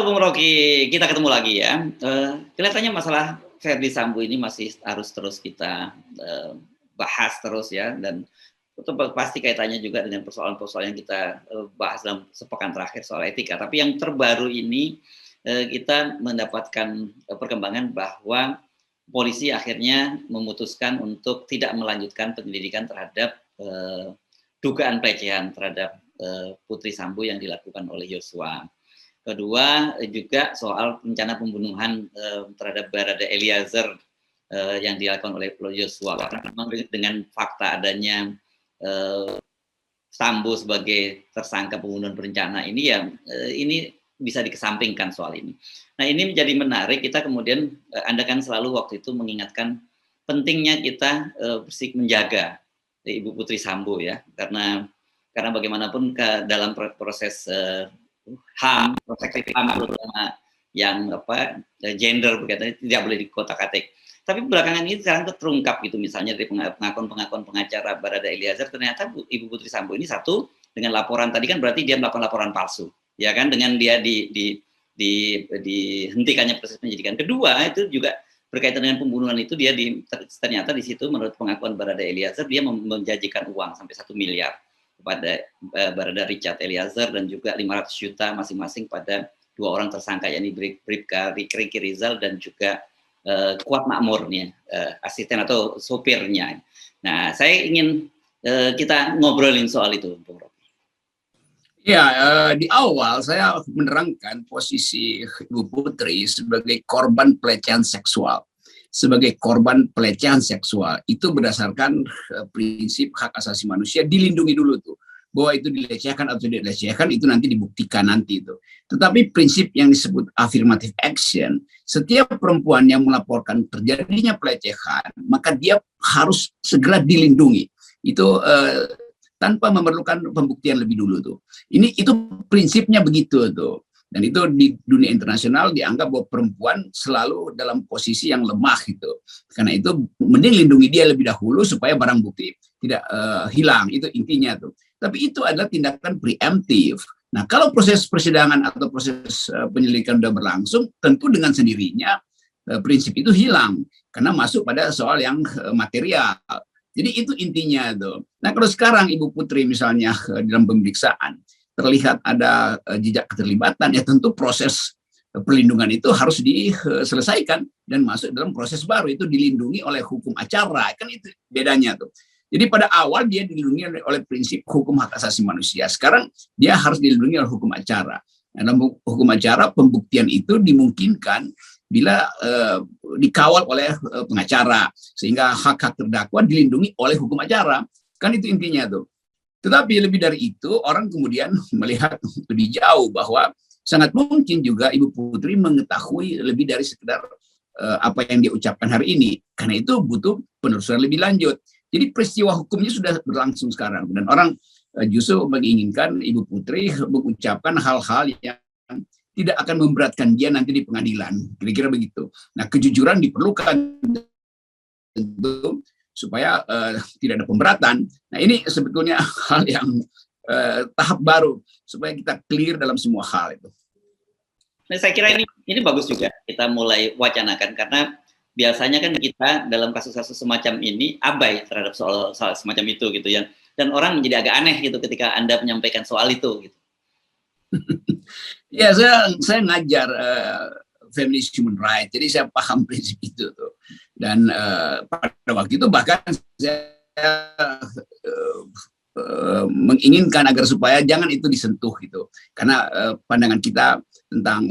Bung Rocky, kita ketemu lagi ya. Kelihatannya masalah Verdi Sambo ini masih harus terus kita bahas terus ya, dan itu pasti kaitannya juga dengan persoalan-persoalan yang kita bahas dalam sepekan terakhir soal etika. Tapi yang terbaru ini kita mendapatkan perkembangan bahwa polisi akhirnya memutuskan untuk tidak melanjutkan penyelidikan terhadap dugaan pelecehan terhadap Putri Sambo yang dilakukan oleh Yosua. Kedua juga soal rencana pembunuhan terhadap Barada Eliezer yang dilakukan oleh Yosua. Memang dengan fakta adanya Sambo sebagai tersangka pembunuhan berencana ini ya ini bisa dikesampingkan soal ini. Nah ini menjadi menarik, kita kemudian Anda kan selalu waktu itu mengingatkan pentingnya kita menjaga Ibu Putri Sambo ya, karena bagaimanapun dalam proses HAM, proses HAM terutama yang gender berkaitan tidak boleh dikotak-atik. Tapi belakangan ini sekarang terungkap gitu, misalnya dari pengakuan pengacara Barada Eliezer, ternyata Ibu Putri Sambo ini satu dengan laporan tadi kan berarti dia melakukan laporan palsu, ya kan, dengan dia dihentikannya proses penyidikan. Kedua itu juga berkaitan dengan pembunuhan itu dia ternyata di situ menurut pengakuan Barada Eliezer dia menjanjikan uang sampai 1 miliar kepada Barada Richard Eliezer dan juga 500 juta masing-masing pada dua orang tersangka, yakni Bribka Riki Rizal dan juga Kuat Makmurnya, asisten atau sopirnya. Nah, saya ingin kita ngobrolin soal itu, Bung Rocky. Ya, di awal saya menerangkan posisi Ibu Putri sebagai korban pelecehan seksual. Sebagai korban pelecehan seksual itu berdasarkan prinsip hak asasi manusia, dilindungi dulu tuh. Bahwa itu dilecehkan atau tidak dilecehkan itu nanti dibuktikan nanti itu. Tetapi prinsip yang disebut affirmative action, setiap perempuan yang melaporkan terjadinya pelecehan, maka dia harus segera dilindungi. Itu tanpa memerlukan pembuktian lebih dulu tuh. Itu prinsipnya begitu tuh. Dan itu di dunia internasional dianggap bahwa perempuan selalu dalam posisi yang lemah gitu. Karena itu mending lindungi dia lebih dahulu supaya barang bukti tidak hilang. Itu intinya tuh. Tapi itu adalah tindakan preemptif. Nah, kalau proses persidangan atau proses penyelidikan sudah berlangsung, tentu dengan sendirinya prinsip itu hilang karena masuk pada soal yang material. Jadi itu intinya tuh. Nah, kalau sekarang Ibu Putri misalnya dalam pemeriksaan terlihat ada jejak keterlibatan, ya tentu proses perlindungan itu harus diselesaikan dan masuk dalam proses baru, itu dilindungi oleh hukum acara, kan itu bedanya tuh. Jadi pada awal dia dilindungi oleh prinsip hukum hak asasi manusia, sekarang dia harus dilindungi oleh hukum acara. Dalam hukum acara pembuktian itu dimungkinkan bila dikawal oleh pengacara, sehingga hak-hak terdakwa dilindungi oleh hukum acara, kan itu intinya tuh. Tetapi lebih dari itu, orang kemudian melihat lebih jauh bahwa sangat mungkin juga Ibu Putri mengetahui lebih dari sekedar apa yang dia ucapkan hari ini. Karena itu butuh penelusuran lebih lanjut. Jadi peristiwa hukumnya sudah berlangsung sekarang. Dan orang justru menginginkan Ibu Putri mengucapkan hal-hal yang tidak akan memberatkan dia nanti di pengadilan. Kira-kira begitu. Nah, kejujuran diperlukan tentu supaya tidak ada pemberatan. Nah, ini sebetulnya hal yang tahap baru supaya kita clear dalam semua hal itu. Nah, saya kira ini bagus juga kita mulai wacanakan, karena biasanya kan kita dalam kasus-kasus semacam ini abai terhadap soal semacam itu gitu ya, dan orang menjadi agak aneh gitu ketika Anda menyampaikan soal itu gitu. Ya, saya ngajar feminist human rights, jadi saya paham prinsip itu tuh. Dan pada waktu itu bahkan saya menginginkan agar supaya jangan itu disentuh gitu, karena pandangan kita tentang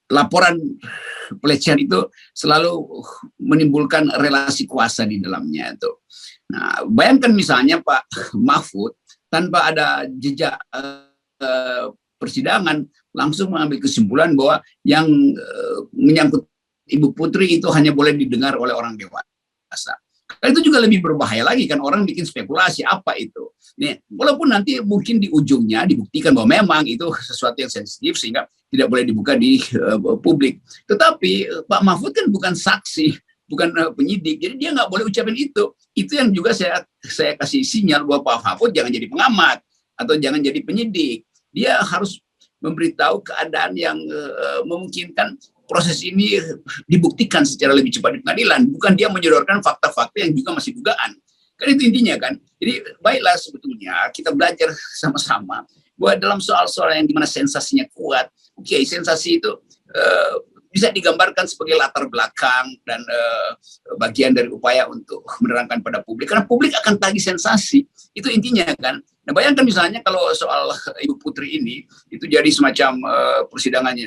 laporan pelecehan itu selalu menimbulkan relasi kuasa di dalamnya itu. Nah, bayangkan misalnya Pak Mahfud tanpa ada jejak persidangan langsung mengambil kesimpulan bahwa yang menyangkut Ibu Putri itu hanya boleh didengar oleh orang dewasa. Itu juga lebih berbahaya lagi, kan orang bikin spekulasi apa itu. Nih, walaupun nanti mungkin di ujungnya dibuktikan bahwa memang itu sesuatu yang sensitif sehingga tidak boleh dibuka di publik. Tetapi Pak Mahfud kan bukan saksi, bukan penyidik, jadi dia nggak boleh ucapin itu. Itu yang juga saya kasih sinyal bahwa Pak Mahfud jangan jadi pengamat atau jangan jadi penyidik. Dia harus memberitahu keadaan yang memungkinkan proses ini dibuktikan secara lebih cepat di pengadilan, bukan dia menyodorkan fakta-fakta yang juga masih dugaan. Kan itu intinya kan. Jadi baiklah sebetulnya kita belajar sama-sama bahwa dalam soal-soal yang dimana sensasinya kuat, oke, sensasi itu bisa digambarkan sebagai latar belakang dan bagian dari upaya untuk menerangkan pada publik, karena publik akan tagih sensasi, itu intinya kan. Nah bayangkan misalnya kalau soal Ibu Putri ini itu jadi semacam persidangan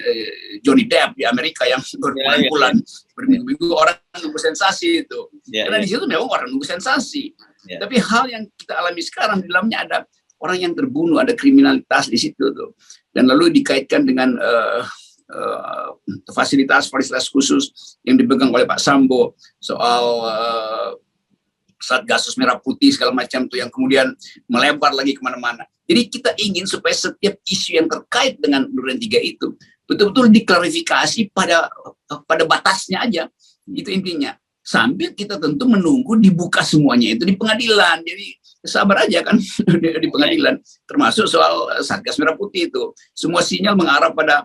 Johnny Depp di Amerika yang berbulan-bulan, berminggu-minggu orang nunggu sensasi itu, karena di situ memang orang nunggu sensasi. Tapi hal yang kita alami sekarang di dalamnya ada orang yang terbunuh, ada kriminalitas di situ tuh, dan lalu dikaitkan dengan fasilitas khusus yang dipegang oleh Pak Sambo soal Satgasus Merah Putih segala macam tuh yang kemudian melebar lagi kemana-mana. Jadi kita ingin supaya setiap isu yang terkait dengan Duren 3 itu betul-betul diklarifikasi pada batasnya aja, itu intinya. Sambil kita tentu menunggu dibuka semuanya itu di pengadilan. Jadi sabar aja kan di pengadilan, termasuk soal Satgas Merah Putih itu. Semua sinyal mengarah pada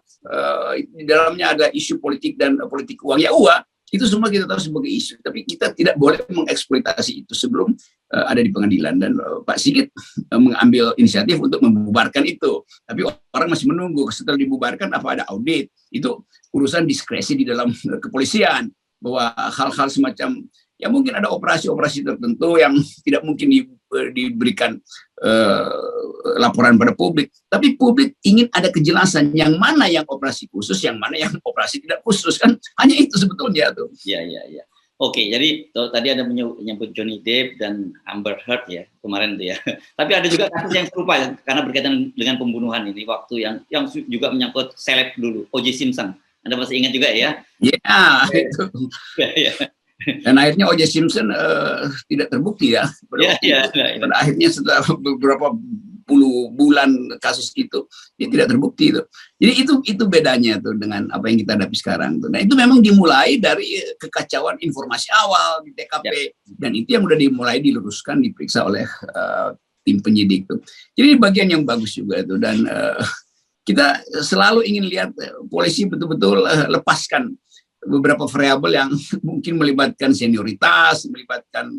di dalamnya ada isu politik dan politik uang. Ya itu semua kita tahu sebagai isu, tapi kita tidak boleh mengeksploitasi itu sebelum ada di pengadilan. Dan Pak Sigit mengambil inisiatif untuk membubarkan itu, tapi orang masih menunggu setelah dibubarkan apa ada audit. Itu urusan diskresi di dalam kepolisian, bahwa hal-hal semacam ya mungkin ada operasi-operasi tertentu yang tidak mungkin diberikan laporan pada publik, tapi publik ingin ada kejelasan yang mana yang operasi khusus, yang mana yang operasi tidak khusus, kan hanya itu sebetulnya tuh. Iya. Oke, jadi tadi ada menyebut Johnny Depp dan Amber Heard ya kemarin tuh ya. Tapi ada juga kasus yang serupa ya, karena berkaitan dengan pembunuhan ini, waktu yang juga menyangkut seleb dulu, O.J. Simpson. Anda masih ingat juga ya? Iya, itu. Ya. Dan akhirnya O.J. Simpson tidak terbukti ya. Pada akhirnya setelah beberapa puluh bulan kasus itu, dia tidak terbukti itu. Jadi itu bedanya tuh dengan apa yang kita hadapi sekarang. Nah itu memang dimulai dari kekacauan informasi awal di TKP, dan itu yang udah dimulai diluruskan, diperiksa oleh tim penyidik tuh. Jadi bagian yang bagus juga itu, dan kita selalu ingin lihat polisi betul-betul lepaskan beberapa variabel yang mungkin melibatkan senioritas, melibatkan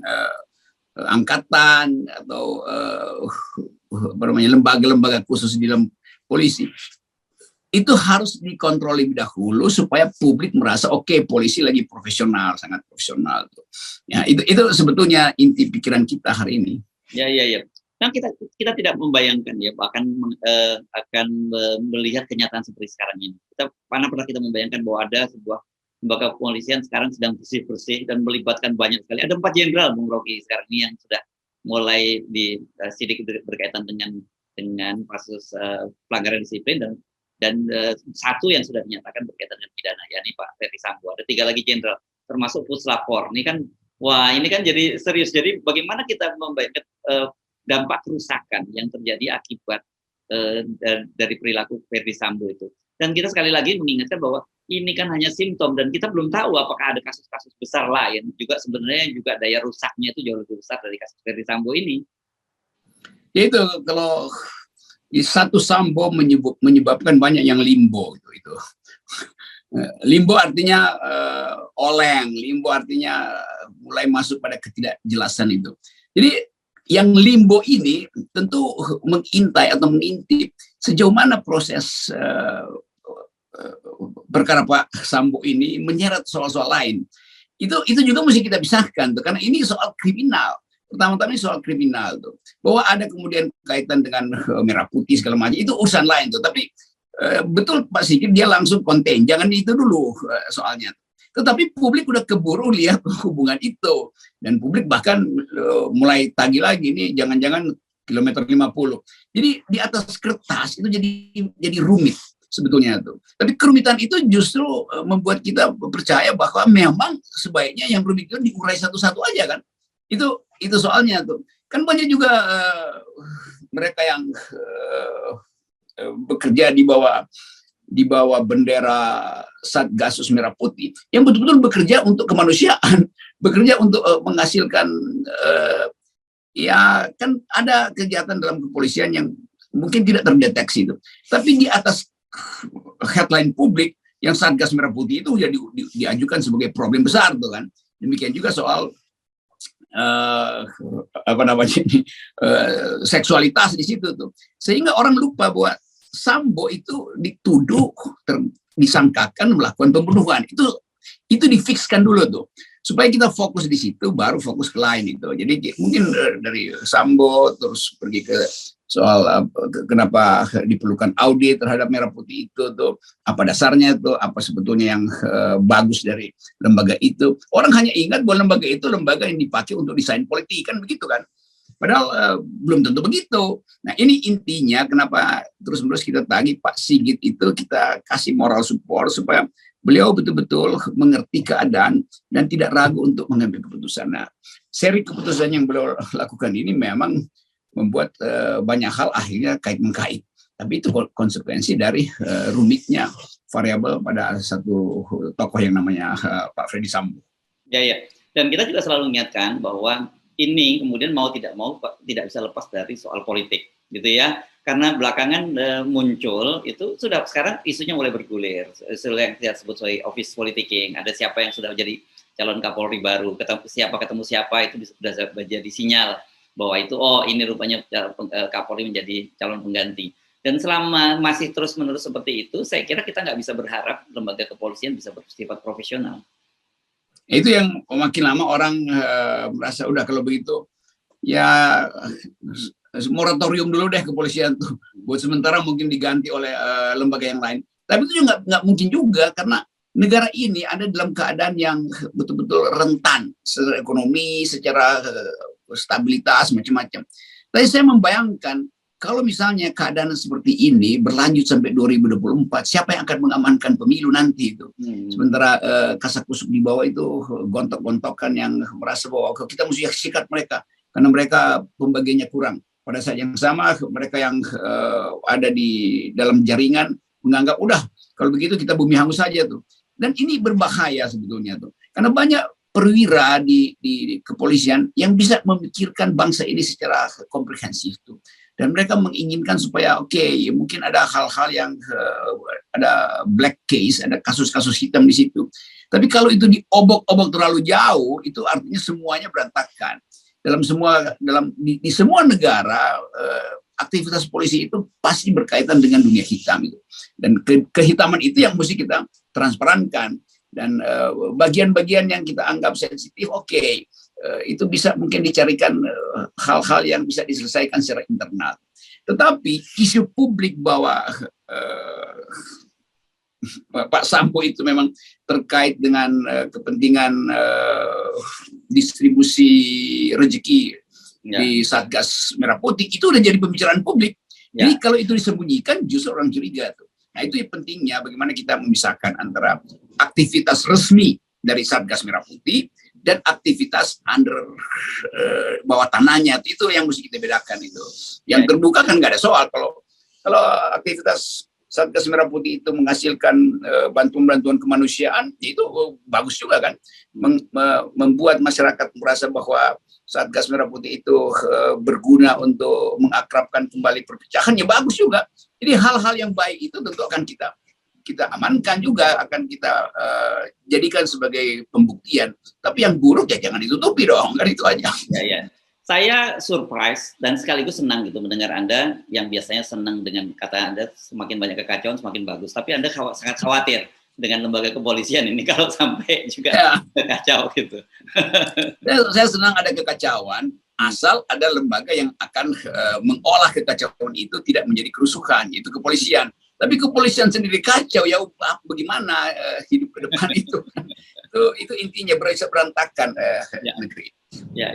angkatan atau lembaga-lembaga khusus di dalam polisi. Itu harus dikontrol lebih dahulu supaya publik merasa oke, polisi lagi profesional, sangat profesional. Ya, itu sebetulnya inti pikiran kita hari ini. Ya. Nah, kita tidak membayangkan ya akan melihat kenyataan seperti sekarang ini. Pernah kita membayangkan bahwa ada sebuah lembaga kepolisian sekarang sedang bersih-bersih dan melibatkan banyak sekali. Ada 4 jenderal, Bung Rocky, sekarang ini yang sudah mulai disidik berkaitan dengan kasus pelanggaran disiplin, dan 1 yang sudah dinyatakan berkaitan dengan pidana, yakni Pak Ferdi Sambo. Ada 3 lagi jenderal, termasuk Puslapor. Ini kan jadi serius. Jadi bagaimana kita membayangkan dampak kerusakan yang terjadi akibat dari perilaku Ferdi Sambo itu. Dan kita sekali lagi mengingatkan bahwa ini kan hanya simptom, dan kita belum tahu apakah ada kasus-kasus besar lain juga sebenarnya juga daya rusaknya itu jauh lebih besar dari kasus Ferdi Sambo ini. Ya itu, kalau satu Sambo menyebabkan banyak yang limbo itu. Limbo artinya oleng, limbo artinya mulai masuk pada ketidakjelasan itu. Jadi yang limbo ini tentu mengintai atau mengintip sejauh mana proses perkara Pak Sambo ini menyeret soal-soal lain. Itu juga mesti kita pisahkan tuh, karena ini soal kriminal. Pertama-tama ini soal kriminal tuh. Bahwa ada kemudian kaitan dengan merah putih segala macam, itu urusan lain tuh. Tapi betul Pak Sigit, dia langsung konten, jangan itu dulu soalnya. Tetapi publik udah keburu lihat hubungan itu, dan publik bahkan mulai tagih lagi nih, jangan-jangan kilometer 50. Jadi di atas kertas itu jadi rumit sebetulnya tuh. Tapi kerumitan itu justru membuat kita percaya bahwa memang sebaiknya yang rumit itu diurai satu-satu aja kan. Itu soalnya tuh. Kan banyak juga mereka yang bekerja di bawah bendera Satgasus Merah Putih yang betul-betul bekerja untuk kemanusiaan, bekerja untuk menghasilkan ya kan ada kegiatan dalam kepolisian yang mungkin tidak terdeteksi itu, tapi di atas headline publik yang Satgas Merah Putih itu jadi diajukan sebagai problem besar tuh kan. Demikian juga soal apa namanya ini, seksualitas di situ tuh, sehingga orang lupa bahwa Sambo itu dituduh disangkakan melakukan pembunuhan. Itu difikskan dulu tuh supaya kita fokus di situ, baru fokus ke lain itu. Jadi mungkin dari Sambo terus pergi ke soal kenapa diperlukan audit terhadap Merah Putih itu tuh, apa dasarnya tuh, apa sebetulnya yang bagus dari lembaga itu. Orang hanya ingat bahwa lembaga itu lembaga yang dipakai untuk desain politik, kan begitu kan. Padahal belum tentu begitu. Nah ini intinya kenapa terus-menerus kita tagih Pak Sigit itu, kita kasih moral support supaya beliau betul-betul mengerti keadaan dan tidak ragu untuk mengambil keputusan. Nah, seri keputusan yang beliau lakukan ini memang membuat banyak hal akhirnya kait-mengkait. Tapi itu konsekuensi dari rumitnya variabel pada satu tokoh yang namanya Pak Freddy Sambo. Ya, ya. Dan kita juga selalu mengingatkan bahwa ini kemudian mau tidak tidak bisa lepas dari soal politik, gitu ya. Karena belakangan muncul itu sudah sekarang isunya mulai bergulir. Isu yang kita sebut sebagai office politicking. Ada siapa yang sudah jadi calon Kapolri baru, ketemu siapa itu sudah jadi sinyal bahwa itu ini rupanya Kapolri menjadi calon pengganti. Dan selama masih terus-menerus seperti itu, saya kira kita nggak bisa berharap lembaga kepolisian bisa bersifat profesional. Itu yang makin lama orang merasa udah kalau begitu ya moratorium dulu deh kepolisian tuh, buat sementara mungkin diganti oleh lembaga yang lain. Tapi itu juga nggak mungkin juga, karena negara ini ada dalam keadaan yang betul-betul rentan secara ekonomi, secara stabilitas macam-macam. Tapi saya membayangkan kalau misalnya keadaan seperti ini berlanjut sampai 2024, siapa yang akan mengamankan pemilu nanti itu? Sementara kasak-kusuk di bawah itu gontok-gontokan yang merasa bahwa kita mesti sikat mereka karena mereka pembagiannya kurang. Pada saat yang sama mereka yang ada di dalam jaringan menganggap udah kalau begitu kita bumi hangus saja tuh. Dan ini berbahaya sebetulnya tuh, karena banyak perwira di kepolisian yang bisa memikirkan bangsa ini secara komprehensif tuh, dan mereka menginginkan supaya mungkin ada hal-hal yang ada black case, ada kasus-kasus hitam di situ. Tapi kalau itu diobok-obok terlalu jauh, itu artinya semuanya berantakan. Di semua negara aktivitas polisi itu pasti berkaitan dengan dunia hitam itu, dan kehitaman itu yang mesti kita transparankan. Dan bagian-bagian yang kita anggap sensitif, itu bisa mungkin dicarikan hal-hal yang bisa diselesaikan secara internal. Tetapi isu publik bahwa Pak Sambo itu memang terkait dengan kepentingan distribusi rezeki di Satgas Merah Putih, itu udah jadi pembicaraan publik. Jadi kalau itu disembunyikan justru orang curiga tuh. Nah itu yang pentingnya bagaimana kita memisahkan antara aktivitas resmi dari Satgas Merah Putih dan aktivitas under bawah tanahnya. Itu yang mesti kita bedakan itu. Yang terbuka kan nggak ada soal. Kalau aktivitas Satgas Merah Putih itu menghasilkan bantuan-bantuan kemanusiaan, itu bagus juga kan. Membuat masyarakat merasa bahwa Satgas Merah Putih itu berguna untuk mengakrabkan kembali perpecahan, ya bagus juga. Jadi hal-hal yang baik itu tentu akan kita amankan juga, akan kita jadikan sebagai pembuktian. Tapi yang buruk ya jangan ditutupi dong, kan itu aja. Ya. Saya surprise dan sekaligus senang gitu mendengar Anda yang biasanya senang dengan kata Anda semakin banyak kekacauan semakin bagus. Tapi Anda sangat khawatir dengan lembaga kepolisian ini kalau sampai juga kacau gitu. Saya senang ada kekacauan, asal ada lembaga yang akan mengolah kekacauan itu tidak menjadi kerusuhan, yaitu kepolisian. Tapi kepolisian sendiri kacau, ya bagaimana hidup ke depan itu? Itu intinya berantakan negeri. Ya.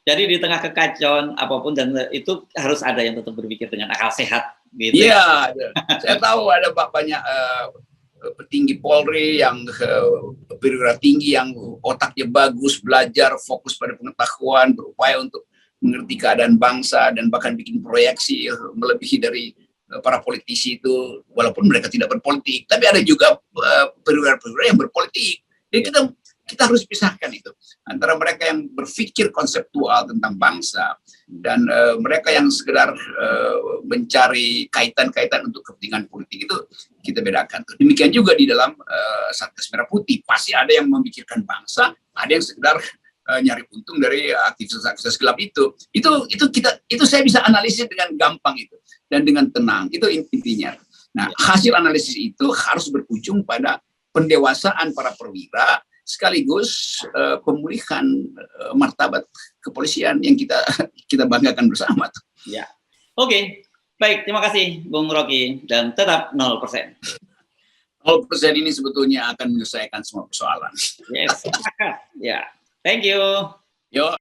Jadi di tengah kekacauan apapun dan itu harus ada yang tetap berpikir dengan akal sehat, gitu. Iya, saya tahu ada banyak petinggi Polri yang perwira tinggi yang otaknya bagus, belajar, fokus pada pengetahuan, berupaya untuk mengerti keadaan bangsa dan bahkan bikin proyeksi melebihi dari para politisi itu, walaupun mereka tidak berpolitik. Tapi ada juga perwira-perwira yang berpolitik. Jadi kita harus pisahkan itu antara mereka yang berpikir konseptual tentang bangsa dan mereka yang sekedar mencari kaitan-kaitan untuk kepentingan politik, itu kita bedakan. Demikian juga di dalam Satgas Merah Putih, pasti ada yang memikirkan bangsa, ada yang sekedar nyari untung dari aktivitas gelap itu. Itu saya bisa analisis dengan gampang itu dan dengan tenang. Itu intinya. Nah, hasil analisis itu harus berujung pada pendewasaan para perwira sekaligus pemulihan martabat kepolisian yang kita banggakan bersama. Ya. Oke. Baik, terima kasih Bung Rocky, dan tetap 0%. 0% ini sebetulnya akan menyelesaikan semua persoalan. Yes. Ya. Thank you. Yo.